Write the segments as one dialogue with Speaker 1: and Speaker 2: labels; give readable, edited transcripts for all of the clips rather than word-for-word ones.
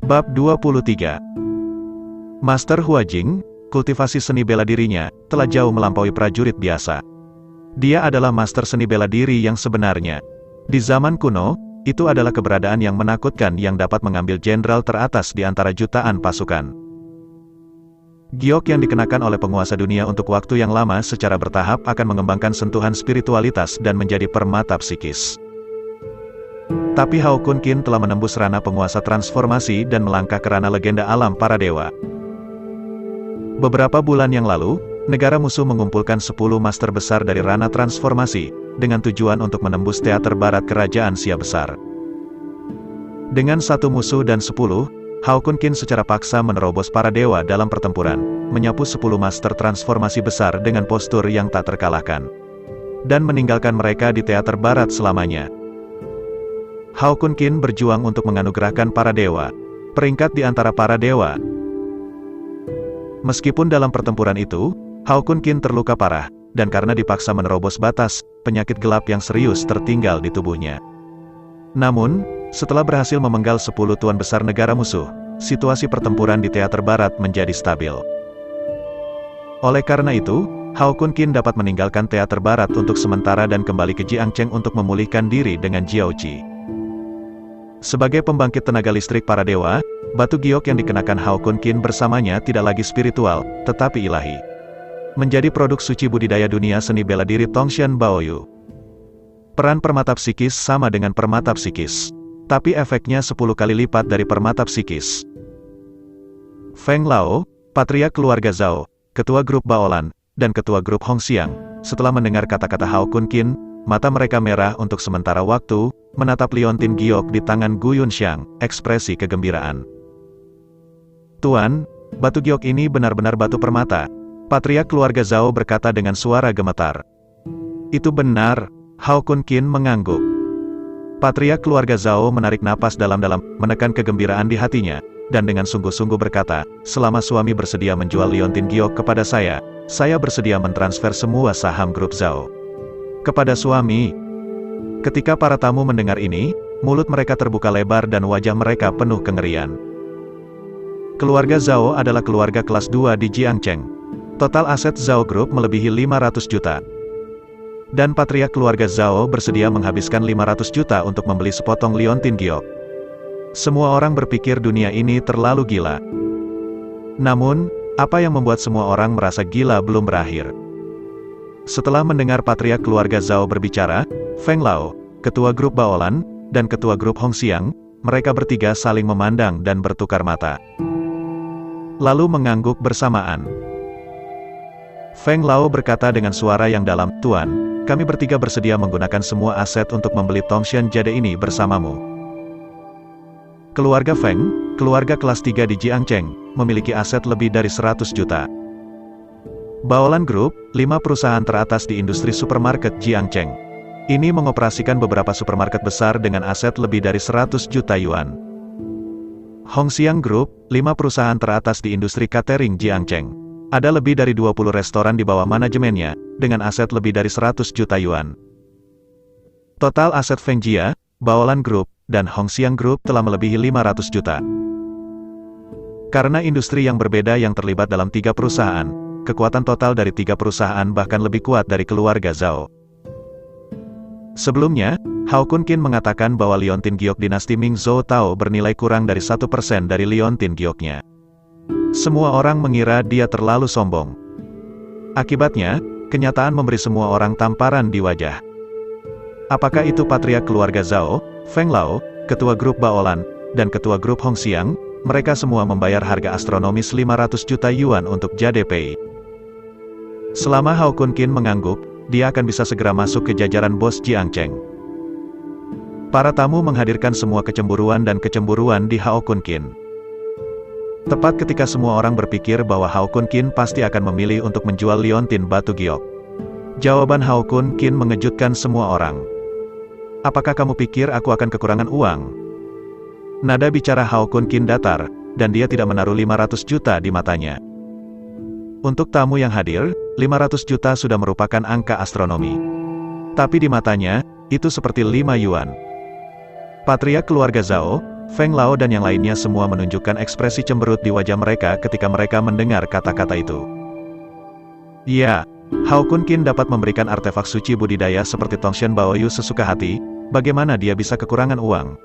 Speaker 1: Bab 23. Master Huajing, kultivasi seni bela dirinya, telah jauh melampaui prajurit biasa. Dia adalah master seni bela diri yang sebenarnya. Di zaman kuno, itu adalah keberadaan yang menakutkan yang dapat mengambil jenderal teratas di antara jutaan pasukan. Giok yang dikenakan oleh penguasa dunia untuk waktu yang lama secara bertahap akan mengembangkan sentuhan spiritualitas dan menjadi permata psikis. Tapi Hao Kun Qin telah menembus ranah penguasa transformasi dan melangkah ke ranah legenda alam para dewa. Beberapa bulan yang lalu, negara musuh mengumpulkan 10 master besar dari ranah transformasi, dengan tujuan untuk menembus teater barat kerajaan Xia besar. Dengan 1 musuh dan 10, Hao Kun Qin secara paksa menerobos para dewa dalam pertempuran, menyapu 10 master transformasi besar dengan postur yang tak terkalahkan. Dan meninggalkan mereka di teater barat selamanya. Hao Kun Qin berjuang untuk menganugerahkan para dewa, peringkat di antara para dewa. Meskipun dalam pertempuran itu, Hao Kun Qin terluka parah, dan karena dipaksa menerobos batas, penyakit gelap yang serius tertinggal di tubuhnya. Namun, setelah berhasil memenggal 10 tuan besar negara musuh, situasi pertempuran di teater barat menjadi stabil. Oleh karena itu, Hao Kun Qin dapat meninggalkan teater barat untuk sementara dan kembali ke Jiangcheng untuk memulihkan diri dengan Jiao Qi. Sebagai pembangkit tenaga listrik para dewa, batu giok yang dikenakan Hao Kun Qin bersamanya tidak lagi spiritual, tetapi ilahi. Menjadi produk suci budidaya dunia seni bela diri Tongshan Baoyu. Peran permata psikis sama dengan permata psikis. Tapi efeknya 10 kali lipat dari permata psikis. Feng Lao, patriark keluarga Zhao, ketua grup Baolan, dan ketua grup Hongxiang, setelah mendengar kata-kata Hao Kun Qin, mata mereka merah untuk sementara waktu, menatap liontin giok di tangan Gu Yunxiang, ekspresi kegembiraan. Tuan, batu giok ini benar-benar batu permata. Patriark keluarga Zhao berkata dengan suara gemetar. Itu benar, Hao Kun Qin mengangguk. Patriark keluarga Zhao menarik napas dalam-dalam, menekan kegembiraan di hatinya, dan dengan sungguh-sungguh berkata, selama suami bersedia menjual liontin giok kepada saya bersedia mentransfer semua saham grup Zhao kepada suami. Ketika para tamu mendengar ini, mulut mereka terbuka lebar dan wajah mereka penuh kengerian. Keluarga Zhao adalah keluarga kelas 2 di Jiangcheng. Total aset Zhao Group melebihi 500 juta. Dan patriark keluarga Zhao bersedia menghabiskan 500 juta untuk membeli sepotong liontin giok. Semua orang berpikir dunia ini terlalu gila. Namun, apa yang membuat semua orang merasa gila belum berakhir. Setelah mendengar patriark keluarga Zhao berbicara, Feng Lao, ketua grup Baolan, dan ketua grup Hongxiang, mereka bertiga saling memandang dan bertukar mata. Lalu mengangguk bersamaan. Feng Lao berkata dengan suara yang dalam, Tuan, kami bertiga bersedia menggunakan semua aset untuk membeli Tongshan Jade ini bersamamu. Keluarga Feng, keluarga kelas 3 di Jiangcheng, memiliki aset lebih dari 100 juta. Baolan Group, 5 perusahaan teratas di industri supermarket Jiangcheng. Ini mengoperasikan beberapa supermarket besar dengan aset lebih dari 100 juta yuan. Hongxiang Group, 5 perusahaan teratas di industri catering Jiangcheng. Ada lebih dari 20 restoran di bawah manajemennya, dengan aset lebih dari 100 juta yuan. Total aset Feng Jia, Baolan Group, dan Hongxiang Group telah melebihi 500 juta. Karena industri yang berbeda yang terlibat dalam 3 perusahaan, kekuatan total dari 3 perusahaan bahkan lebih kuat dari keluarga Zhao. Sebelumnya, Hao Kun Qin mengatakan bahwa liontin giok dinasti Ming Zhou Tao bernilai kurang dari 1% dari liontin gioknya. Semua orang mengira dia terlalu sombong. Akibatnya, kenyataan memberi semua orang tamparan di wajah. Apakah itu patriark keluarga Zhao, Feng Lao, ketua grup Baolan, dan ketua grup Hongxiang? Mereka semua membayar harga astronomis 500 juta yuan untuk Jade Pei. Selama Hao Kun Qin mengangguk, dia akan bisa segera masuk ke jajaran bos Jiangcheng. Para tamu menghadirkan semua kecemburuan dan kecemburuan di Hao Kun Qin. Tepat ketika semua orang berpikir bahwa Hao Kun Qin pasti akan memilih untuk menjual liontin batu giok. Jawaban Hao Kun Qin mengejutkan semua orang. Apakah kamu pikir aku akan kekurangan uang? Nada bicara Hao Kun Qin datar, dan dia tidak menaruh 500 juta di matanya. Untuk tamu yang hadir, 500 juta sudah merupakan angka astronomi. Tapi di matanya, itu seperti 5 yuan. Patriark keluarga Zhao, Feng Lao dan yang lainnya semua menunjukkan ekspresi cemberut di wajah mereka ketika mereka mendengar kata-kata itu. Ya, Hao Kun Qin dapat memberikan artefak suci budidaya seperti Tongshan Baoyu sesuka hati, bagaimana dia bisa kekurangan uang?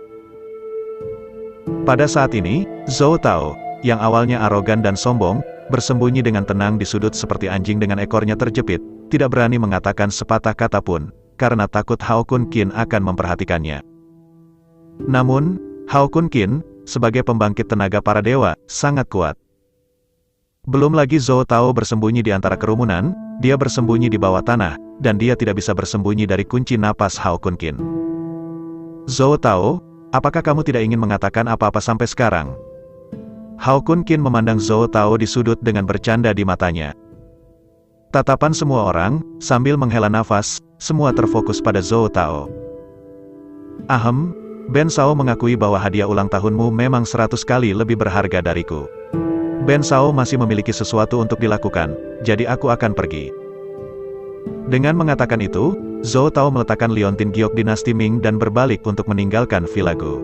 Speaker 1: Pada saat ini, Zhou Tao, yang awalnya arogan dan sombong, bersembunyi dengan tenang di sudut seperti anjing dengan ekornya terjepit, tidak berani mengatakan sepatah kata pun, karena takut Hao Kun Qin akan memperhatikannya. Namun, Hao Kun Qin, sebagai pembangkit tenaga para dewa, sangat kuat. Belum lagi Zhou Tao bersembunyi di antara kerumunan, dia bersembunyi di bawah tanah, dan dia tidak bisa bersembunyi dari kunci napas Hao Kun Qin. Zhou Tao, apakah kamu tidak ingin mengatakan apa-apa sampai sekarang? Hao Kun Qin memandang Zhou Tao di sudut dengan bercanda di matanya. Tatapan semua orang, sambil menghela nafas, semua terfokus pada Zhou Tao. Ahem, Ben Shao mengakui bahwa hadiah ulang tahunmu memang 100 kali lebih berharga dariku. Ben Shao masih memiliki sesuatu untuk dilakukan, jadi aku akan pergi. Dengan mengatakan itu, Zhou Tao meletakkan liontin giok dinasti Ming dan berbalik untuk meninggalkan Villa Gu.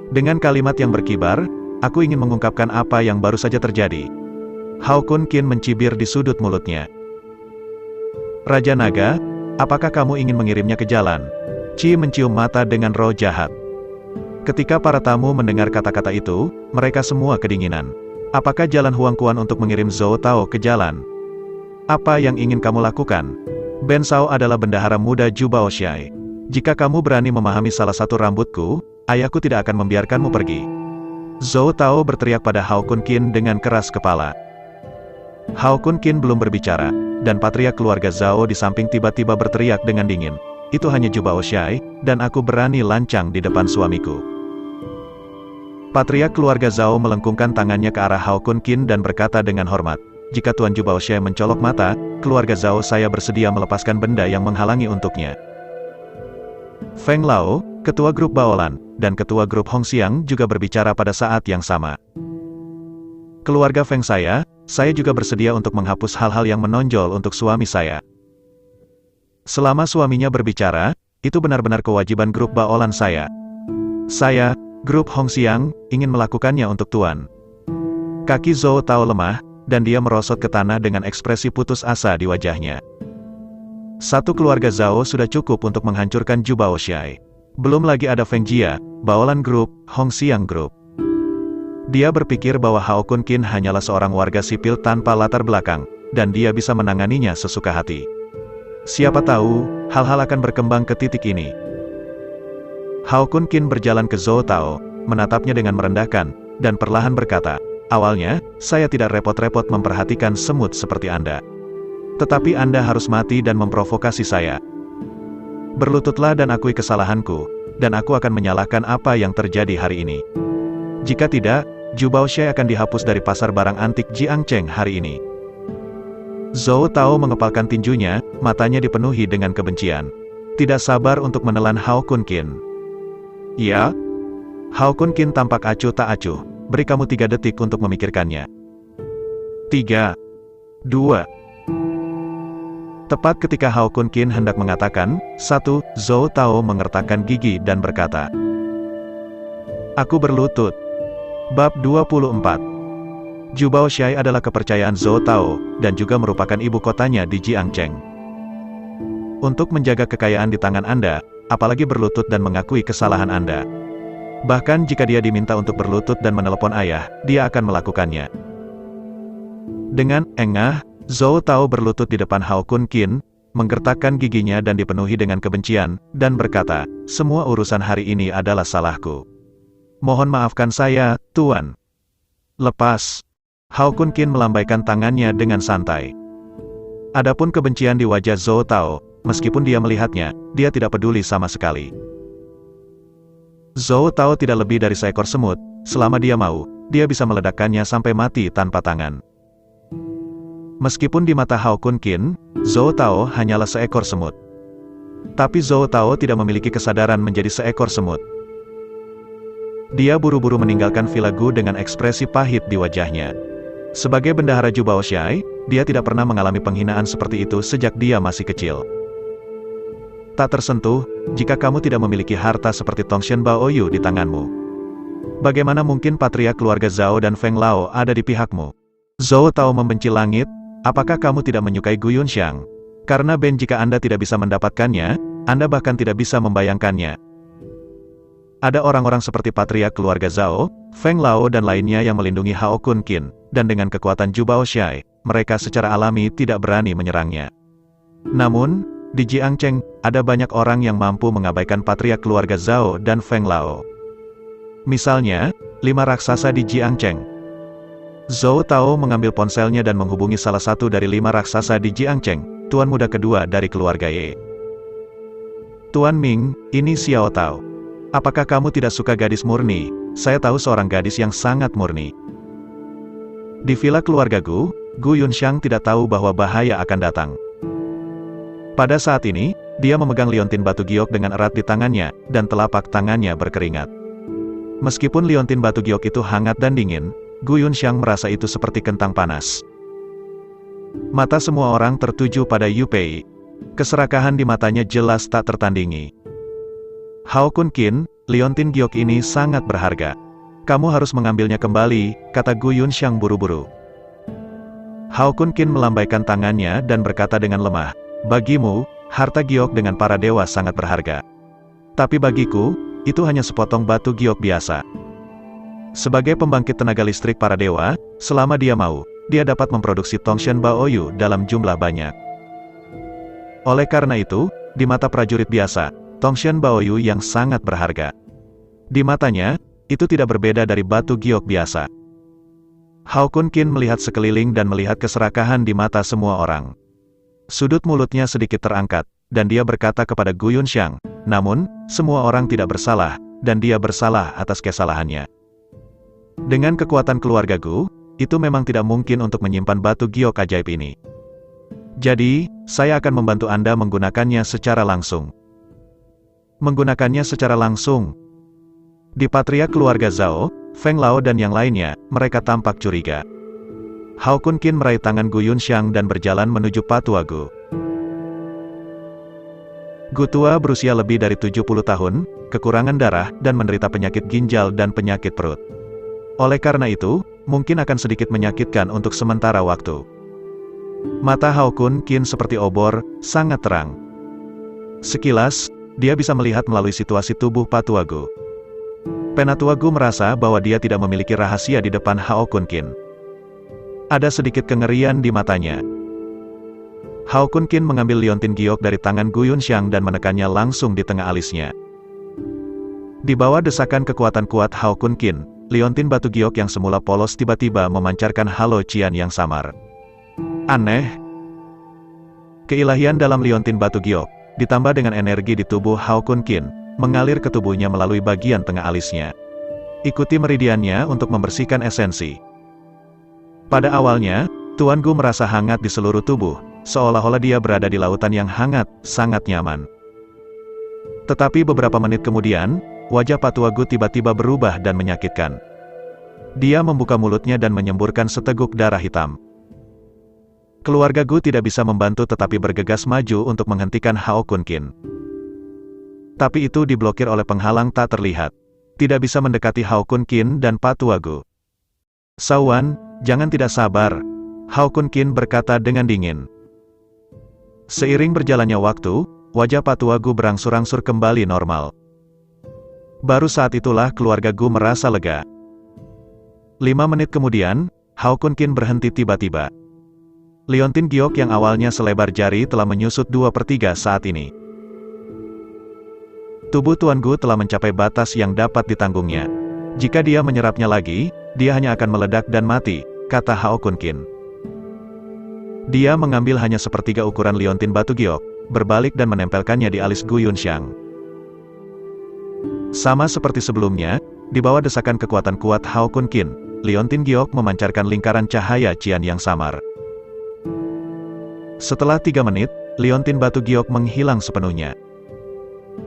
Speaker 1: Dengan kalimat yang berkibar, aku ingin mengungkapkan apa yang baru saja terjadi. Hao Kun Qin mencibir di sudut mulutnya. Raja Naga, apakah kamu ingin mengirimnya ke jalan? Qi mencium mata dengan roh jahat. Ketika para tamu mendengar kata-kata itu, mereka semua kedinginan. Apakah jalan Huang Quan untuk mengirim Zhou Tao ke jalan? Apa yang ingin kamu lakukan? Ben Shao adalah bendahara muda Zhu Baoxiai. Jika kamu berani memahami salah satu rambutku, ayahku tidak akan membiarkanmu pergi. Zhou Tao berteriak pada Hao Kun Qin dengan keras kepala. Hao Kun Qin belum berbicara, dan patriark keluarga Zhao di samping tiba-tiba berteriak dengan dingin. Itu hanya Zhu Baoxiai, dan aku berani lancang di depan suamiku. Patriark keluarga Zhao melengkungkan tangannya ke arah Hao Kun Qin dan berkata dengan hormat, jika Tuan Zhu Baoxiai mencolok mata, keluarga Zhao saya bersedia melepaskan benda yang menghalangi untuknya. Feng Lao, ketua grup Baolan, dan ketua grup Hongxiang juga berbicara pada saat yang sama. Keluarga Feng saya juga bersedia untuk menghapus hal-hal yang menonjol untuk suami saya. Selama suaminya berbicara, itu benar-benar kewajiban grup Baolan saya. Saya, grup Hongxiang, ingin melakukannya untuk Tuan. Kaki Zhou Tao lemah, dan dia merosot ke tanah dengan ekspresi putus asa di wajahnya. Satu keluarga Zhao sudah cukup untuk menghancurkan Zhu Baoxiai. Belum lagi ada Feng Jia, Baolan Group, Hongxiang Group. Dia berpikir bahwa Hao Kun Qin hanyalah seorang warga sipil tanpa latar belakang, dan dia bisa menanganinya sesuka hati. Siapa tahu, hal-hal akan berkembang ke titik ini. Hao Kun Qin berjalan ke Zhou Tao, menatapnya dengan merendahkan, dan perlahan berkata, awalnya, saya tidak repot-repot memperhatikan semut seperti Anda. Tetapi Anda harus mati dan memprovokasi saya. Berlututlah dan akui kesalahanku, dan aku akan menyalahkan apa yang terjadi hari ini. Jika tidak, Zhu Baoxiai akan dihapus dari pasar barang antik Jiangcheng hari ini. Zhou Tao mengepalkan tinjunya, matanya dipenuhi dengan kebencian. Tidak sabar untuk menelan Hao Kun Qin. Ya? Hao Kun Qin tampak acuh tak acuh, beri kamu 3 detik untuk memikirkannya. 3, 2. Tepat ketika Hao Kun Qin hendak mengatakan, 1, Zhou Tao mengertakkan gigi dan berkata, aku berlutut. Bab 24. Zhu Baoxiai adalah kepercayaan Zhou Tao, dan juga merupakan ibu kotanya di Jiangcheng. Untuk menjaga kekayaan di tangan Anda, apalagi berlutut dan mengakui kesalahan Anda. Bahkan jika dia diminta untuk berlutut dan menelepon ayah, dia akan melakukannya. Dengan engah, Zhou Tao berlutut di depan Hao Kun Qin, menggertakkan giginya dan dipenuhi dengan kebencian, dan berkata, semua urusan hari ini adalah salahku. Mohon maafkan saya, Tuan. Lepas. Hao Kun Qin melambaikan tangannya dengan santai. Adapun kebencian di wajah Zhou Tao, meskipun dia melihatnya, dia tidak peduli sama sekali. Zhou Tao tidak lebih dari seekor semut, selama dia mau, dia bisa meledakkannya sampai mati tanpa tangan. Meskipun di mata Hao Kun Qin, Zhou Tao hanyalah seekor semut. Tapi Zhou Tao tidak memiliki kesadaran menjadi seekor semut. Dia buru-buru meninggalkan Villa Gu dengan ekspresi pahit di wajahnya. Sebagai bendahara Zhu Baoxiai, dia tidak pernah mengalami penghinaan seperti itu sejak dia masih kecil. tak tersentuh, jika kamu tidak memiliki harta seperti Tongshan Baoyu di tanganmu. Bagaimana mungkin patria keluarga Zhao dan Feng Lao ada di pihakmu? Zhou Tao membenci langit, apakah kamu tidak menyukai Gu Yunxiang? Karena Ben jika Anda tidak bisa mendapatkannya, Anda bahkan tidak bisa membayangkannya. Ada orang-orang seperti patria keluarga Zhao, Feng Lao dan lainnya yang melindungi Hao Kun Qin, dan dengan kekuatan Zhu Baoxiai, mereka secara alami tidak berani menyerangnya. Namun, di Jiangcheng, ada banyak orang yang mampu mengabaikan patria keluarga Zhao dan Feng Lao. Misalnya, 5 raksasa di Jiangcheng. Zhou Tao mengambil ponselnya dan menghubungi salah satu dari 5 raksasa di Jiangcheng, tuan muda kedua dari keluarga Ye. Tuan Ming, ini Xiao Tao. Apakah kamu tidak suka gadis murni? Saya tahu seorang gadis yang sangat murni. Di villa keluarga Gu Yunxiang tidak tahu bahwa bahaya akan datang. Pada saat ini, dia memegang liontin batu giok dengan erat di tangannya, dan telapak tangannya berkeringat. Meskipun liontin batu giok itu hangat dan dingin, Gu Yunxiang merasa itu seperti kentang panas. Mata semua orang tertuju pada Yu Pei. Keserakahan di matanya jelas tak tertandingi. Hao Kun Qin, liontin giok ini sangat berharga. Kamu harus mengambilnya kembali, kata Gu Yunxiang buru-buru. Hao Kun Qin melambaikan tangannya dan berkata dengan lemah, bagimu, harta giok dengan para dewa sangat berharga. Tapi bagiku, itu hanya sepotong batu giok biasa. Sebagai pembangkit tenaga listrik para dewa, selama dia mau, dia dapat memproduksi Tongshan Baoyu dalam jumlah banyak. Oleh karena itu, di mata prajurit biasa, Tongshan Baoyu yang sangat berharga. Di matanya, itu tidak berbeda dari batu giok biasa. Hao Kun Qin melihat sekeliling dan melihat keserakahan di mata semua orang. Sudut mulutnya sedikit terangkat, dan dia berkata kepada Gu Yunxiang, namun, semua orang tidak bersalah, dan dia bersalah atas kesalahannya. Dengan kekuatan keluarga Gu, itu memang tidak mungkin untuk menyimpan batu giok ajaib ini. Jadi, saya akan membantu Anda menggunakannya secara langsung. Menggunakannya secara langsung. Di patria keluarga Zhao, Feng Lao dan yang lainnya, mereka tampak curiga. Hao Kun Qin meraih tangan Gu Yunxiang dan berjalan menuju patua Gu. Gu tua berusia lebih dari 70 tahun, kekurangan darah, dan menderita penyakit ginjal dan penyakit perut. Oleh karena itu, mungkin akan sedikit menyakitkan untuk sementara waktu. Mata Hao Kun Qin seperti obor, sangat terang. Sekilas, dia bisa melihat melalui situasi tubuh patua Gu. Penatua Gu merasa bahwa dia tidak memiliki rahasia di depan Hao Kun Qin. Ada sedikit kengerian di matanya. Hao Kun Qin mengambil liontin giok dari tangan Gu Yunxiang dan menekannya langsung di tengah alisnya. Di bawah desakan kekuatan kuat Hao Kun Qin, liontin batu giok yang semula polos tiba-tiba memancarkan halo cian yang samar. Aneh. Keilahian dalam liontin batu giok, ditambah dengan energi di tubuh Hao Kun Qin, mengalir ke tubuhnya melalui bagian tengah alisnya. Ikuti meridiannya untuk membersihkan esensi. Pada awalnya, Tuan Gu merasa hangat di seluruh tubuh, seolah-olah dia berada di lautan yang hangat, sangat nyaman. Tetapi beberapa menit kemudian, wajah patua Gu tiba-tiba berubah dan menyakitkan. Dia membuka mulutnya dan menyemburkan seteguk darah hitam. Keluarga Gu tidak bisa membantu tetapi bergegas maju untuk menghentikan Hao Kun Qin. Tapi itu diblokir oleh penghalang tak terlihat. Tidak bisa mendekati Hao Kun Qin dan patua Gu. Sauan, jangan tidak sabar, Hao Kun Qin berkata dengan dingin. Seiring berjalannya waktu, wajah patua Gu berangsur-angsur kembali normal. Baru saat itulah keluarga Gu merasa lega. 5 menit kemudian, Hao Kun Qin berhenti tiba-tiba. Liontin giok yang awalnya selebar jari telah menyusut 2/3 saat ini. Tubuh Tuan Gu telah mencapai batas yang dapat ditanggungnya. Jika dia menyerapnya lagi, dia hanya akan meledak dan mati, kata Hao Kun Qin. Dia mengambil hanya 1/3 ukuran liontin batu giok, berbalik dan menempelkannya di alis Gu Yunxiang. Sama seperti sebelumnya, di bawah desakan kekuatan kuat Hao Kun Qin, liontin giok memancarkan lingkaran cahaya cian yang samar. Setelah 3 menit, liontin batu giok menghilang sepenuhnya.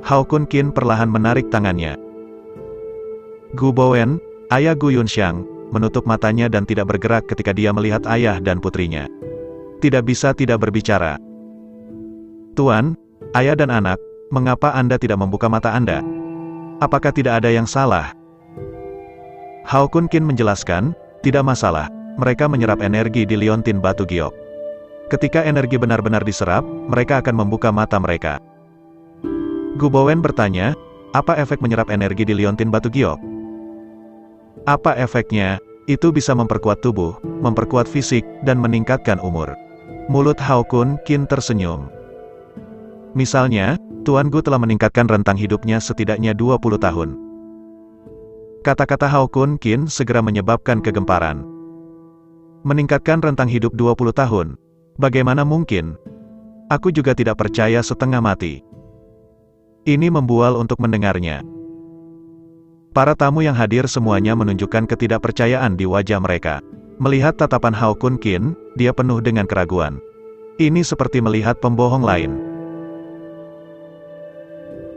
Speaker 1: Hao Kun Qin perlahan menarik tangannya. Gu Bowen, ayah Gu Yunxiang, menutup matanya dan tidak bergerak ketika dia melihat ayah dan putrinya. Tidak bisa tidak berbicara. Tuan, ayah dan anak, Mengapa Anda tidak membuka mata Anda? Apakah tidak ada yang salah? Hao Kun Qin menjelaskan, tidak masalah, mereka menyerap energi di liontin batu giok. Ketika energi benar-benar diserap, mereka akan membuka mata mereka. Gu Bowen bertanya, apa efek menyerap energi di liontin batu giok? Apa efeknya? Itu bisa memperkuat tubuh, memperkuat fisik, dan meningkatkan umur. Mulut Hao Kun Qin tersenyum. Misalnya, Tuan Gu telah meningkatkan rentang hidupnya setidaknya 20 tahun. Kata-kata Hao Kun Qin segera menyebabkan kegemparan. Meningkatkan rentang hidup 20 tahun? Bagaimana mungkin? Aku juga tidak percaya setengah mati. Ini membual untuk mendengarnya. Para tamu yang hadir semuanya menunjukkan ketidakpercayaan di wajah mereka. Melihat tatapan Hao Kun Qin, dia penuh dengan keraguan. Ini seperti melihat pembohong lain.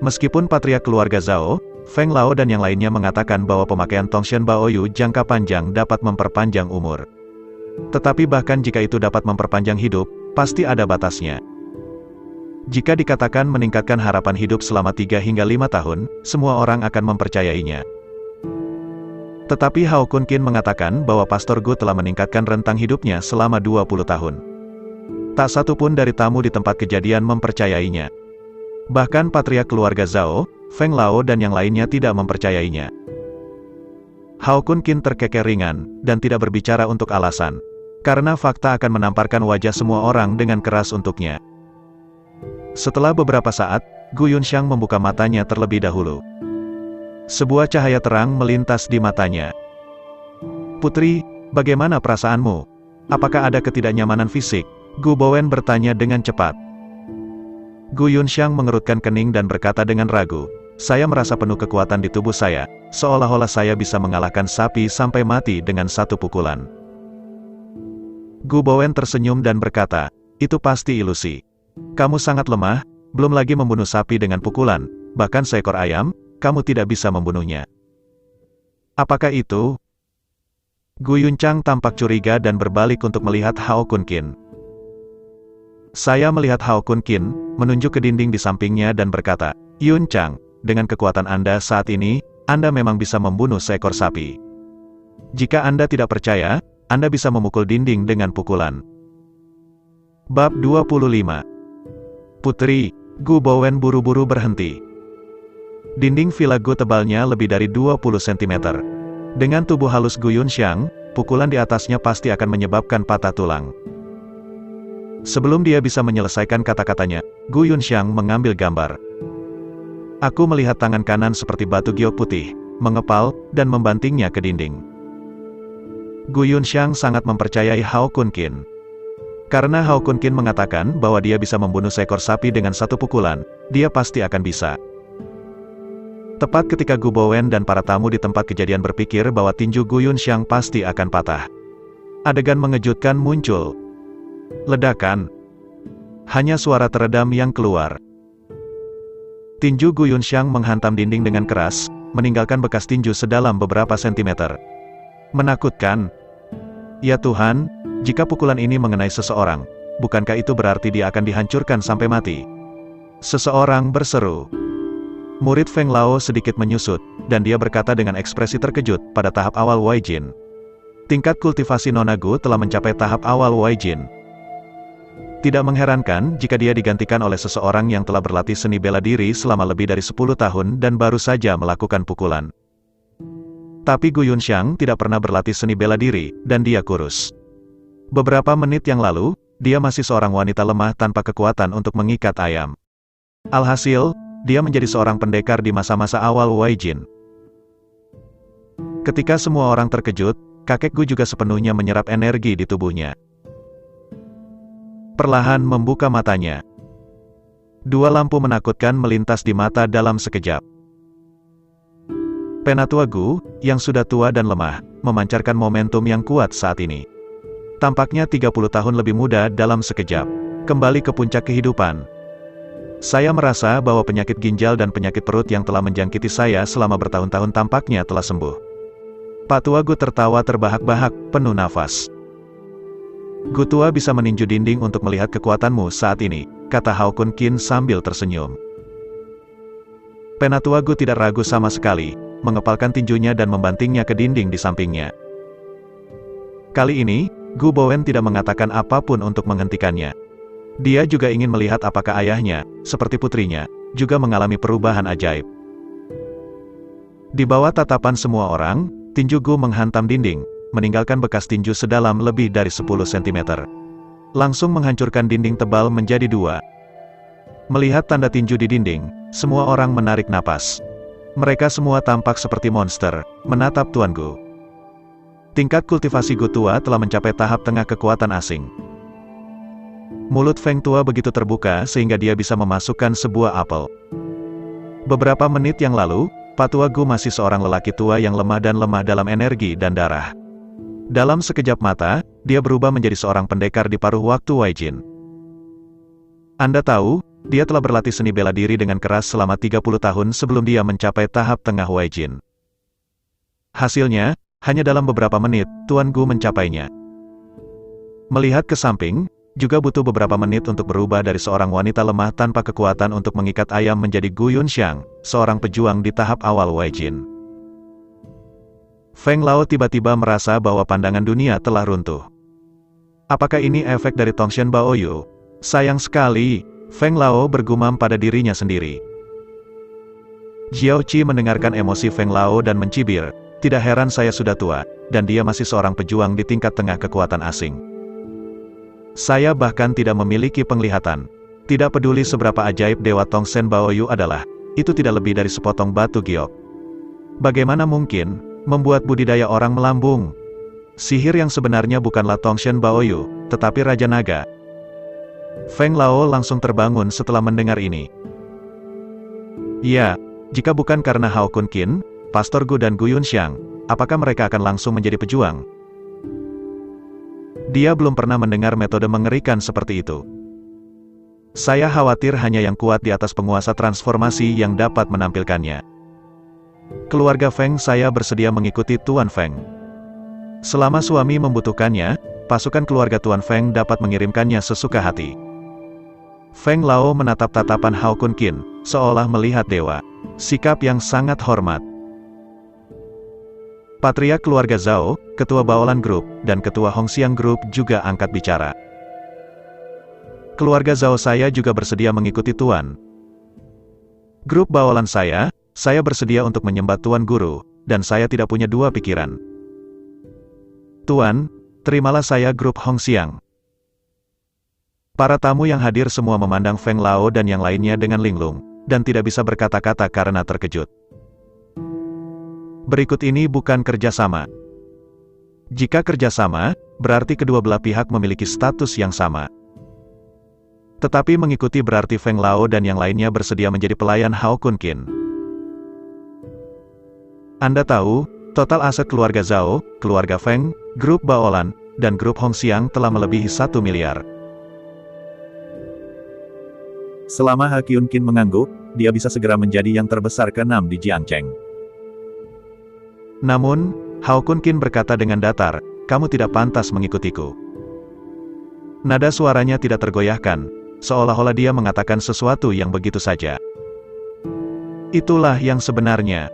Speaker 1: Meskipun patria keluarga Zhao, Feng Lao dan yang lainnya mengatakan bahwa pemakaian Tongshan Baoyu jangka panjang dapat memperpanjang umur. Tetapi bahkan jika itu dapat memperpanjang hidup, pasti ada batasnya. Jika dikatakan meningkatkan harapan hidup selama 3 hingga 5 tahun, semua orang akan mempercayainya. Tetapi Hao Kun Qin mengatakan bahwa Pastor Gu telah meningkatkan rentang hidupnya selama 20 tahun. Tak satu pun dari tamu di tempat kejadian mempercayainya. Bahkan patria keluarga Zhao, Feng Lao dan yang lainnya tidak mempercayainya. Hao Kun Qin terkeker ringan, dan tidak berbicara untuk alasan. Karena fakta akan menamparkan wajah semua orang dengan keras untuknya. Setelah beberapa saat, Gu Yunxiang membuka matanya terlebih dahulu. Sebuah cahaya terang melintas di matanya. Putri, bagaimana perasaanmu? Apakah ada ketidaknyamanan fisik? Gu Bowen bertanya dengan cepat. Gu Yunxiang mengerutkan kening dan berkata dengan ragu, saya merasa penuh kekuatan di tubuh saya, seolah-olah saya bisa mengalahkan sapi sampai mati dengan satu pukulan. Gu Bowen tersenyum dan berkata, itu pasti ilusi. Kamu sangat lemah, belum lagi membunuh sapi dengan pukulan, bahkan seekor ayam, kamu tidak bisa membunuhnya. Apakah itu? Gu Yunxiang tampak curiga dan berbalik untuk melihat Hao Kun Qin. Saya melihat Hao Kun Qin, menunjuk ke dinding di sampingnya dan berkata, Yunxiang, dengan kekuatan Anda saat ini, Anda memang bisa membunuh seekor sapi. Jika Anda tidak percaya, Anda bisa memukul dinding dengan pukulan. Bab 25. Putri, Gu Bowen buru-buru berhenti. Dinding villa Gu tebalnya lebih dari 20 cm. Dengan tubuh halus Gu Yunxiang, pukulan di atasnya pasti akan menyebabkan patah tulang. Sebelum dia bisa menyelesaikan kata-katanya, Gu Yunxiang mengambil gambar. Aku melihat tangan kanan seperti batu giok putih, mengepal, dan membantingnya ke dinding. Gu Yunxiang sangat mempercayai Hao Kun Qin. Karena Hao Kun Qin mengatakan bahwa dia bisa membunuh seekor sapi dengan satu pukulan, dia pasti akan bisa. Tepat ketika Gu Bowen dan para tamu di tempat kejadian berpikir bahwa tinju Gu Yunxiang pasti akan patah, adegan mengejutkan muncul. Ledakan. Hanya suara teredam yang keluar. Tinju Gu Yunxiang menghantam dinding dengan keras, meninggalkan bekas tinju sedalam beberapa sentimeter. Menakutkan. Ya Tuhan, jika pukulan ini mengenai seseorang, bukankah itu berarti dia akan dihancurkan sampai mati? Seseorang berseru. Murid Feng Lao sedikit menyusut, dan dia berkata dengan ekspresi terkejut pada tahap awal Wai Jin. Tingkat kultivasi Nona Gu telah mencapai tahap awal Wai Jin. Tidak mengherankan jika dia digantikan oleh seseorang yang telah berlatih seni bela diri selama lebih dari 10 tahun dan baru saja melakukan pukulan. Tapi Gu Yunxiang tidak pernah berlatih seni bela diri, dan dia kurus. Beberapa menit yang lalu, dia masih seorang wanita lemah tanpa kekuatan untuk mengikat ayam. Alhasil, dia menjadi seorang pendekar di masa-masa awal Wai Jin. Ketika semua orang terkejut, kakek Gu juga sepenuhnya menyerap energi di tubuhnya. Perlahan membuka matanya. Dua lampu menakutkan melintas di mata dalam sekejap. Penatua Gu, yang sudah tua dan lemah, memancarkan momentum yang kuat saat ini. Tampaknya 30 tahun lebih muda dalam sekejap. Kembali ke puncak kehidupan. Saya merasa bahwa penyakit ginjal dan penyakit perut yang telah menjangkiti saya selama bertahun-tahun tampaknya telah sembuh. Pak Tua Gu tertawa terbahak-bahak, penuh nafas. Gu Tua bisa meninju dinding untuk melihat kekuatanmu saat ini, kata Hao Kun Qin sambil tersenyum. Penatua Gu tidak ragu sama sekali, mengepalkan tinjunya dan membantingnya ke dinding di sampingnya. Kali ini, Gu Bowen tidak mengatakan apapun untuk menghentikannya. Dia juga ingin melihat apakah ayahnya, seperti putrinya, juga mengalami perubahan ajaib. Di bawah tatapan semua orang, tinju Gu menghantam dinding, meninggalkan bekas tinju sedalam lebih dari 10 cm. Langsung menghancurkan dinding tebal menjadi 2. Melihat tanda tinju di dinding, semua orang menarik napas. Mereka semua tampak seperti monster, menatap Tuan Gu. Tingkat kultivasi Gu tua telah mencapai tahap tengah kekuatan asing. Mulut Feng tua begitu terbuka sehingga dia bisa memasukkan sebuah apel. Beberapa menit yang lalu, Patua Gu masih seorang lelaki tua yang lemah dan lemah dalam energi dan darah. Dalam sekejap mata, dia berubah menjadi seorang pendekar di paruh waktu Wei Jin. Anda tahu, dia telah berlatih seni bela diri dengan keras selama 30 tahun sebelum dia mencapai tahap tengah Wei Jin. Hasilnya, hanya dalam beberapa menit, Tuan Gu mencapainya. Melihat ke samping, juga butuh beberapa menit untuk berubah dari seorang wanita lemah tanpa kekuatan untuk mengikat ayam menjadi Gu Yunxiang, seorang pejuang di tahap awal Wei Jin. Feng Lao tiba-tiba merasa bahwa pandangan dunia telah runtuh. Apakah ini efek dari Tongshan Baoyu? Sayang sekali, Feng Lao bergumam pada dirinya sendiri. Jiao Qi mendengarkan emosi Feng Lao dan mencibir, tidak heran saya sudah tua, dan dia masih seorang pejuang di tingkat tengah kekuatan asing. Saya bahkan tidak memiliki penglihatan. Tidak peduli seberapa ajaib Dewa Tongshan Baoyu adalah, itu tidak lebih dari sepotong batu giok. Bagaimana mungkin membuat budidaya orang melambung? Sihir yang sebenarnya bukanlah Tongshan Baoyu, tetapi Raja Naga. Feng Lao langsung terbangun setelah mendengar ini. Ya, jika bukan karena Hao Kun Qin, Pastor Gu dan Gu Yunxiang, apakah mereka akan langsung menjadi pejuang? Dia belum pernah mendengar metode mengerikan seperti itu. Saya khawatir hanya yang kuat di atas penguasa transformasi yang dapat menampilkannya. Keluarga Feng saya bersedia mengikuti Tuan Feng. Selama suami membutuhkannya, pasukan keluarga Tuan Feng dapat mengirimkannya sesuka hati. Feng Lao menatap tatapan Hao Kun Qin, seolah melihat dewa. Sikap yang sangat hormat. Patriark keluarga Zhao, ketua Baolan Group, dan ketua Hongxiang Group juga angkat bicara. Keluarga Zhao saya juga bersedia mengikuti Tuan. Grup Baolan saya bersedia untuk menyembah Tuan Guru, dan saya tidak punya dua pikiran. Tuan, terimalah saya grup Hongxiang. Para tamu yang hadir semua memandang Feng Lao dan yang lainnya dengan linglung, dan tidak bisa berkata-kata karena terkejut. Berikut ini bukan kerjasama. Jika kerjasama, berarti kedua belah pihak memiliki status yang sama. Tetapi mengikuti berarti Feng Lao dan yang lainnya bersedia menjadi pelayan Hao Kun Qin. Anda tahu, total aset keluarga Zhao, keluarga Feng, grup Baolan, dan grup Hongxiang telah melebihi 1 miliar.
Speaker 2: Selama Ha Kyun Qin mengangguk, dia bisa segera menjadi yang terbesar ke-6 di Jiangcheng.
Speaker 1: Namun, Hao Kun Qin berkata dengan datar, kamu tidak pantas mengikutiku. Nada suaranya tidak tergoyahkan, seolah-olah dia mengatakan sesuatu yang begitu saja. Itulah yang sebenarnya.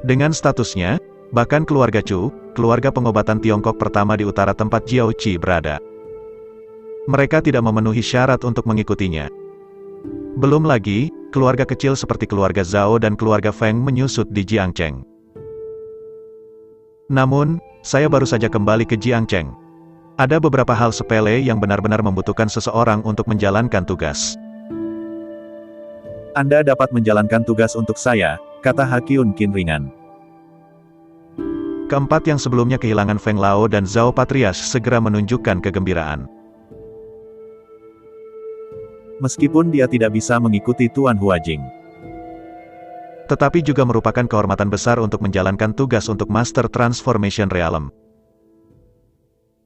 Speaker 1: Dengan statusnya, bahkan keluarga Chu, keluarga pengobatan Tiongkok pertama di utara tempat Jiao Qi berada. Mereka tidak memenuhi syarat untuk mengikutinya. Belum lagi, keluarga kecil seperti keluarga Zhao dan keluarga Feng menyusut di Jiangcheng. Namun, saya baru saja kembali ke Jiangcheng. Ada beberapa hal sepele yang benar-benar membutuhkan seseorang untuk menjalankan tugas.
Speaker 2: Anda dapat menjalankan tugas untuk saya, kata Ha Kyun Qin ringan.
Speaker 1: Keempat yang sebelumnya kehilangan Feng Lao dan Zhao Patriarch segera menunjukkan kegembiraan.
Speaker 2: Meskipun dia tidak bisa mengikuti Tuan Huajing,
Speaker 1: tetapi juga merupakan kehormatan besar untuk menjalankan tugas untuk Master Transformation Realm.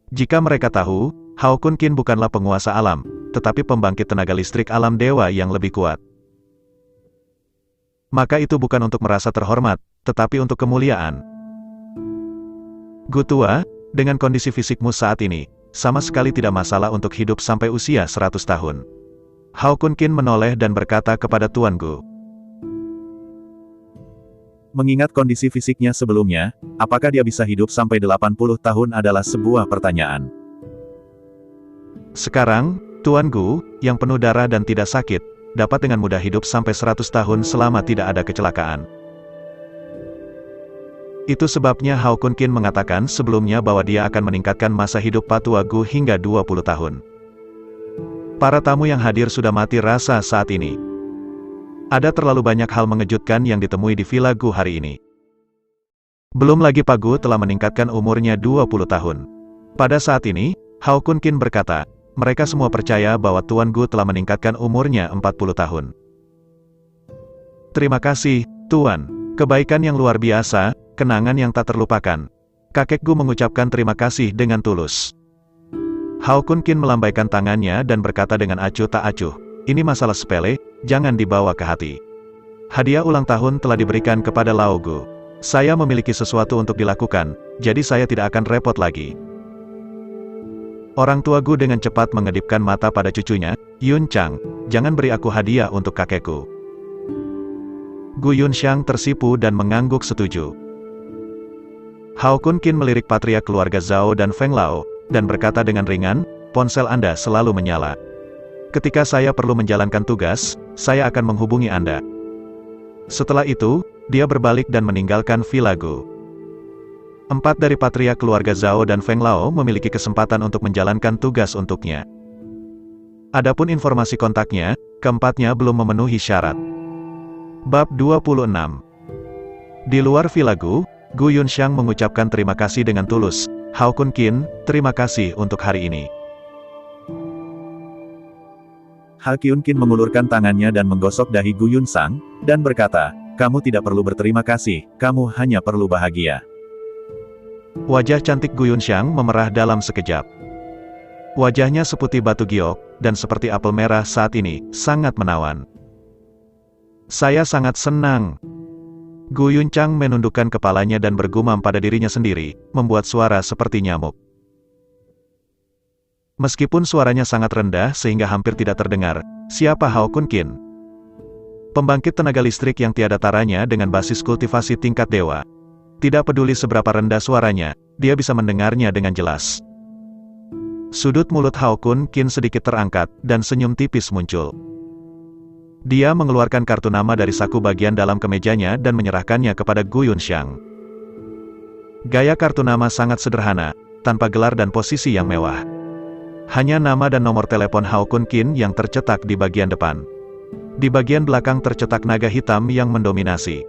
Speaker 1: Jika mereka tahu, Hao Kun Qin bukanlah penguasa alam, tetapi pembangkit tenaga listrik alam dewa yang lebih kuat. Maka itu bukan untuk merasa terhormat, tetapi untuk kemuliaan. Gu tua, dengan kondisi fisikmu saat ini, sama sekali tidak masalah untuk hidup sampai usia 100 tahun. Hao Kun Qin menoleh dan berkata kepada Tuan Gu.
Speaker 2: Mengingat kondisi fisiknya sebelumnya, apakah dia bisa hidup sampai 80 tahun adalah sebuah pertanyaan.
Speaker 1: Sekarang, Tuan Gu, yang penuh darah dan tidak sakit, dapat dengan mudah hidup sampai 100 tahun selama tidak ada kecelakaan. Itu sebabnya Hao Kun Qin mengatakan sebelumnya bahwa dia akan meningkatkan masa hidup Patua Gu hingga 20 tahun. Para tamu yang hadir sudah mati rasa saat ini. Ada terlalu banyak hal mengejutkan yang ditemui di Villa Gu hari ini. Belum lagi Pak Gu telah meningkatkan umurnya 20 tahun. Pada saat ini, Hao Kun Qin berkata, mereka semua percaya bahwa Tuan Gu telah meningkatkan umurnya 40 tahun. Terima kasih, Tuan. Kebaikan yang luar biasa, kenangan yang tak terlupakan. Kakek Gu mengucapkan terima kasih dengan tulus. Hao Kun Qin melambaikan tangannya dan berkata dengan acuh tak acuh, ini masalah sepele, jangan dibawa ke hati. Hadiah ulang tahun telah diberikan kepada Lao Gu. Saya memiliki sesuatu untuk dilakukan, jadi saya tidak akan repot lagi. Orang tua Gu dengan cepat mengedipkan mata pada cucunya, Yun Chang, jangan beri aku hadiah untuk kakekku. Gu Yunxiang tersipu dan mengangguk setuju. Hao Kun Qin melirik patria keluarga Zhao dan Feng Lao, dan berkata dengan ringan, ponsel Anda selalu menyala. Ketika saya perlu menjalankan tugas, saya akan menghubungi Anda. Setelah itu, dia berbalik dan meninggalkan Villa Gu. 4 dari patria keluarga Zhao dan Feng Lao memiliki kesempatan untuk menjalankan tugas untuknya. Adapun informasi kontaknya, keempatnya belum memenuhi syarat. Bab 26. Di luar Villa Gu, Gu Yunxiang mengucapkan terima kasih dengan tulus. Hao Kun Qin, terima kasih untuk hari ini.
Speaker 2: Hao Kun Qin mengulurkan tangannya dan menggosok dahi Gu Yunxiang, dan berkata, kamu tidak perlu berterima kasih, kamu hanya perlu bahagia.
Speaker 1: Wajah cantik Gu Yunxiang memerah dalam sekejap. Wajahnya seputih batu giok, dan seperti apel merah saat ini, sangat menawan. Saya sangat senang. Gu Yunxiang menundukkan kepalanya dan bergumam pada dirinya sendiri, membuat suara seperti nyamuk. Meskipun suaranya sangat rendah sehingga hampir tidak terdengar, siapa Hao Kun Qin? Pembangkit tenaga listrik yang tiada taranya dengan basis kultivasi tingkat dewa. Tidak peduli seberapa rendah suaranya, dia bisa mendengarnya dengan jelas. Sudut mulut Hao Kun Qin sedikit terangkat, dan senyum tipis muncul. Dia mengeluarkan kartu nama dari saku bagian dalam kemejanya dan menyerahkannya kepada Gu Yunxiang. Gaya kartu nama sangat sederhana, tanpa gelar dan posisi yang mewah. Hanya nama dan nomor telepon Hao Kun Qin yang tercetak di bagian depan. Di bagian belakang tercetak naga hitam yang mendominasi.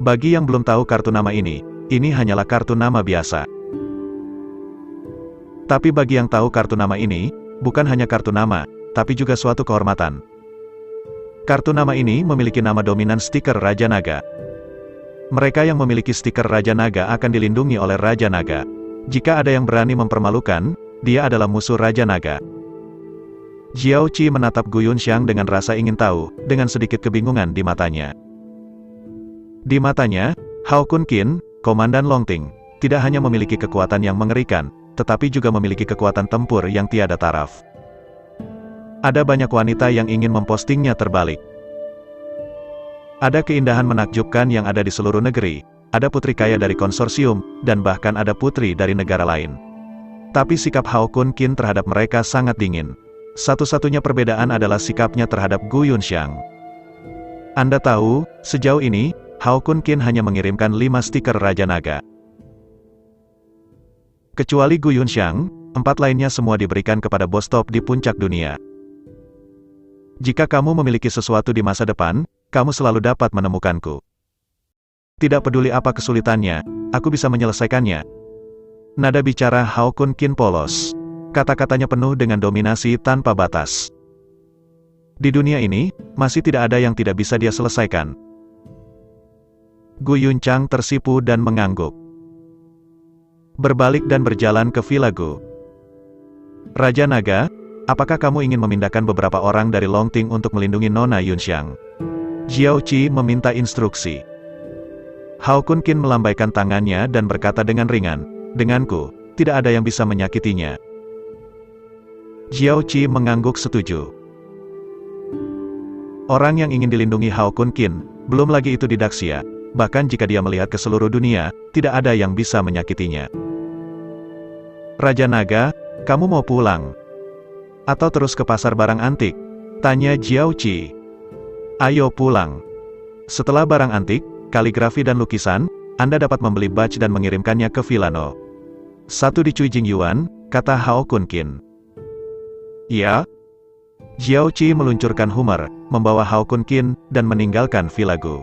Speaker 1: Bagi yang belum tahu kartu nama ini hanyalah kartu nama biasa. Tapi bagi yang tahu kartu nama ini, bukan hanya kartu nama, tapi juga suatu kehormatan. Kartu nama ini memiliki nama dominan stiker Raja Naga. Mereka yang memiliki stiker Raja Naga akan dilindungi oleh Raja Naga. Jika ada yang berani mempermalukan, dia adalah musuh Raja Naga. Jiao Qi menatap Gu Yunxiang dengan rasa ingin tahu, dengan sedikit kebingungan di matanya. Di matanya, Hao Kun Qin, Komandan Longting, tidak hanya memiliki kekuatan yang mengerikan, tetapi juga memiliki kekuatan tempur yang tiada taraf. Ada banyak wanita yang ingin mempostingnya terbalik. Ada keindahan menakjubkan yang ada di seluruh negeri, ada putri kaya dari konsorsium, dan bahkan ada putri dari negara lain. Tapi sikap Hao Kun Qin terhadap mereka sangat dingin. Satu-satunya perbedaan adalah sikapnya terhadap Gu Yunxiang. Anda tahu, sejauh ini, Hao Kun Qin hanya mengirimkan 5 stiker Raja Naga. Kecuali Gu Yunxiang, 4 lainnya semua diberikan kepada bos top di puncak dunia. Jika kamu memiliki sesuatu di masa depan, kamu selalu dapat menemukanku. Tidak peduli apa kesulitannya, aku bisa menyelesaikannya. Nada bicara Hao Kun Qin polos. Kata-katanya penuh dengan dominasi tanpa batas. Di dunia ini, masih tidak ada yang tidak bisa dia selesaikan. Gu Yunxiang tersipu dan mengangguk. Berbalik dan berjalan ke Villa Gu. Raja Naga, apakah kamu ingin memindahkan beberapa orang dari Longting untuk melindungi Nona Yunxiang? Jiao Qi meminta instruksi. Hao Kun Qin melambaikan tangannya dan berkata dengan ringan, denganku, tidak ada yang bisa menyakitinya. Jiao Qi mengangguk setuju. Orang yang ingin dilindungi Hao Kun Qin, belum lagi itu di Daxia. bahkan jika dia melihat ke seluruh dunia, tidak ada yang bisa menyakitinya. Raja Naga, kamu mau pulang? Atau terus ke pasar barang antik? Tanya Jiao Qi. Ayo pulang. Setelah barang antik, kaligrafi dan lukisan, Anda dapat membeli badge dan mengirimkannya ke Villano. Satu di Cui Jingyuan, kata Hao Kunkin. Ya? Jiao Qi meluncurkan humor, membawa Hao Kunkin, dan meninggalkan Villago.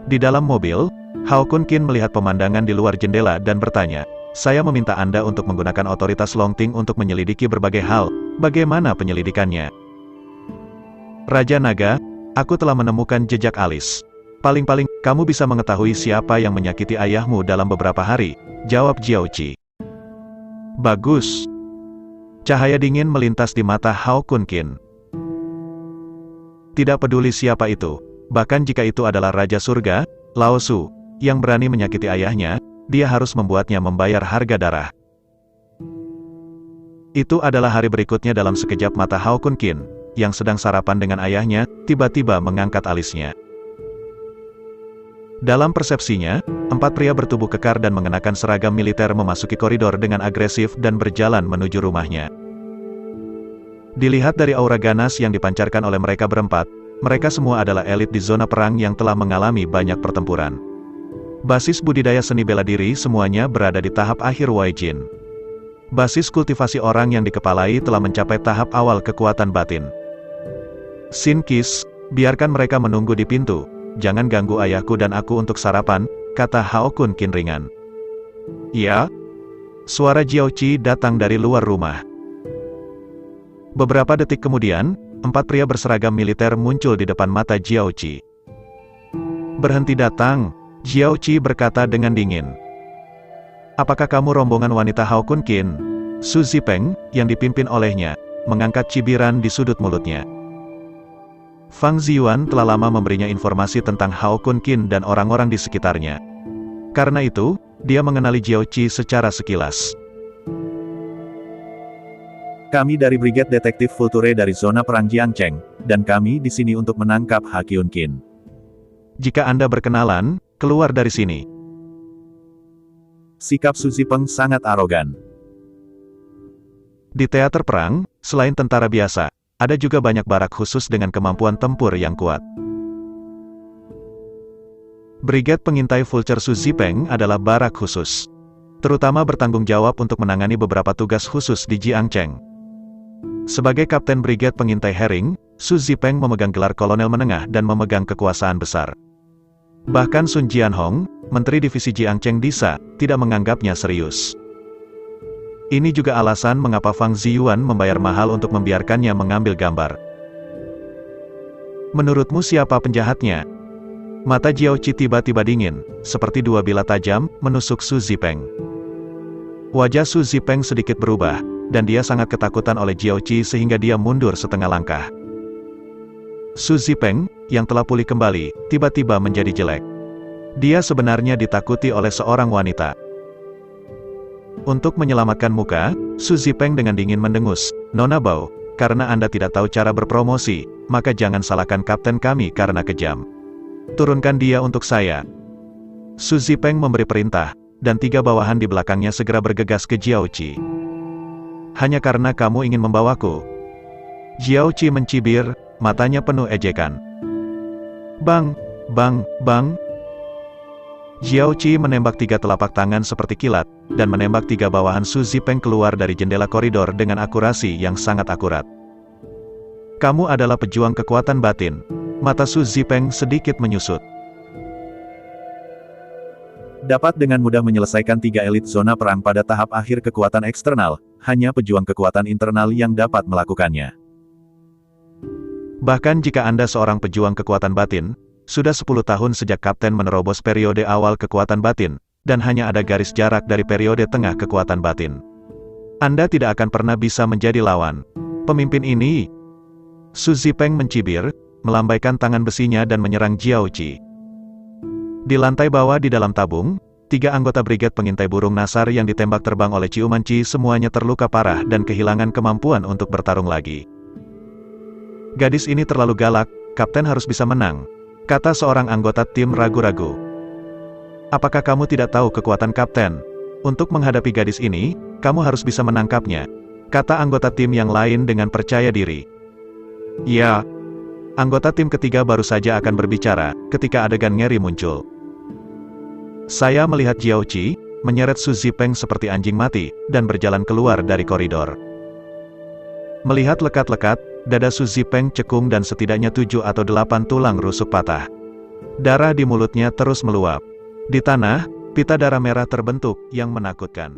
Speaker 1: Di dalam mobil, Hao Kunkin melihat pemandangan di luar jendela dan bertanya, saya meminta Anda untuk menggunakan otoritas Longting untuk menyelidiki berbagai hal, bagaimana penyelidikannya? Raja Naga, aku telah menemukan jejak alis. Paling-paling, kamu bisa mengetahui siapa yang menyakiti ayahmu dalam beberapa hari, jawab Jiao Qi. Bagus. Cahaya dingin melintas di mata Hao Kunkin. Tidak peduli siapa itu, bahkan jika itu adalah Raja Surga, Lao Su, yang berani menyakiti ayahnya, dia harus membuatnya membayar harga darah. Itu adalah hari berikutnya. Dalam sekejap mata Hao Kunkin, yang sedang sarapan dengan ayahnya, tiba-tiba mengangkat alisnya. Dalam persepsinya, 4 pria bertubuh kekar dan mengenakan seragam militer memasuki koridor dengan agresif dan berjalan menuju rumahnya. Dilihat dari aura ganas yang dipancarkan oleh mereka berempat, mereka semua adalah elit di zona perang yang telah mengalami banyak pertempuran. Basis budidaya seni bela diri semuanya berada di tahap akhir Waijin. Basis kultivasi orang yang dikepalai telah mencapai tahap awal kekuatan batin. Sin Kis, biarkan mereka menunggu di pintu. Jangan ganggu ayahku dan aku untuk sarapan, kata Hao Kunkin ringan. Ya? Suara Jiao Qi datang dari luar rumah. Beberapa detik kemudian, 4 pria berseragam militer muncul di depan mata Jiao Qi. Berhenti datang, Jiao Qi berkata dengan dingin. Apakah kamu rombongan wanita Hao Kunkin? Su Zipeng, yang dipimpin olehnya, mengangkat cibiran di sudut mulutnya. Fang Ziyuan telah lama memberinya informasi tentang Hao Kunkin dan orang-orang di sekitarnya. Karena itu, dia mengenali Jiao Qi secara sekilas.
Speaker 2: Kami dari Brigade Detektif Vulture dari zona perang Jiangcheng, dan kami di sini untuk menangkap Ha Kyun-kin.
Speaker 1: Jika Anda berkenalan, keluar dari sini.
Speaker 2: Sikap Su Zipeng sangat arogan.
Speaker 1: Di teater perang, selain tentara biasa, ada juga banyak barak khusus dengan kemampuan tempur yang kuat. Brigade Pengintai Vulture Su Zipeng adalah barak khusus. Terutama bertanggung jawab untuk menangani beberapa tugas khusus di Jiangcheng. Sebagai Kapten Brigade Pengintai Herring, Su Zipeng memegang gelar kolonel menengah dan memegang kekuasaan besar. Bahkan Sun Jianhong, Menteri Divisi Jiangcheng Disa, tidak menganggapnya serius. Ini juga alasan mengapa Fang Ziyuan membayar mahal untuk membiarkannya mengambil gambar. Menurutmu siapa penjahatnya? Mata Jiao Qi tiba-tiba dingin, seperti dua bilah tajam, menusuk Su Zipeng. Wajah Su Zipeng sedikit berubah, dan dia sangat ketakutan oleh Jiao Qi sehingga dia mundur setengah langkah. Su Zipeng, yang telah pulih kembali, tiba-tiba menjadi jelek. Dia sebenarnya ditakuti oleh seorang wanita. Untuk menyelamatkan muka, Su Zipeng dengan dingin mendengus, Nona Bao, karena Anda tidak tahu cara berpromosi, maka jangan salahkan kapten kami karena kejam. Turunkan dia untuk saya. Su Zipeng memberi perintah, dan 3 bawahan di belakangnya segera bergegas ke Jiao Qi. Hanya karena kamu ingin membawaku. Jiao Qi mencibir, matanya penuh ejekan. Bang, bang, bang. Jiao Qi menembak 3 telapak tangan seperti kilat, dan menembak 3 bawahan Su Zipeng keluar dari jendela koridor dengan akurasi yang sangat akurat. Kamu adalah pejuang kekuatan batin. Mata Su Zipeng sedikit menyusut.
Speaker 2: Dapat dengan mudah menyelesaikan 3 elit zona perang pada tahap akhir kekuatan eksternal, hanya pejuang kekuatan internal yang dapat melakukannya.
Speaker 1: Bahkan jika Anda seorang pejuang kekuatan batin, sudah 10 tahun sejak Kapten menerobos periode awal kekuatan batin, dan hanya ada garis jarak dari periode tengah kekuatan batin. Anda tidak akan pernah bisa menjadi lawan pemimpin ini. Su Zipeng mencibir, melambaikan tangan besinya dan menyerang Jiao Qi. Di lantai bawah di dalam tabung, 3 anggota Brigade Pengintai Burung Nasar yang ditembak terbang oleh Ciuman Qi semuanya terluka parah dan kehilangan kemampuan untuk bertarung lagi. Gadis ini terlalu galak, Kapten harus bisa menang. kata seorang anggota tim ragu-ragu. Apakah kamu tidak tahu kekuatan kapten? Untuk menghadapi gadis ini, kamu harus bisa menangkapnya, kata anggota tim yang lain dengan percaya diri. Ya, anggota tim ketiga baru saja akan berbicara, ketika adegan ngeri muncul. Saya melihat Jiao Qi, menyeret Su Zipeng seperti anjing mati, dan berjalan keluar dari koridor. Melihat lekat-lekat, dada Su Zipeng cekung dan setidaknya 7 atau 8 tulang rusuk patah. Darah di mulutnya terus meluap. Di tanah, pita darah merah terbentuk, yang menakutkan.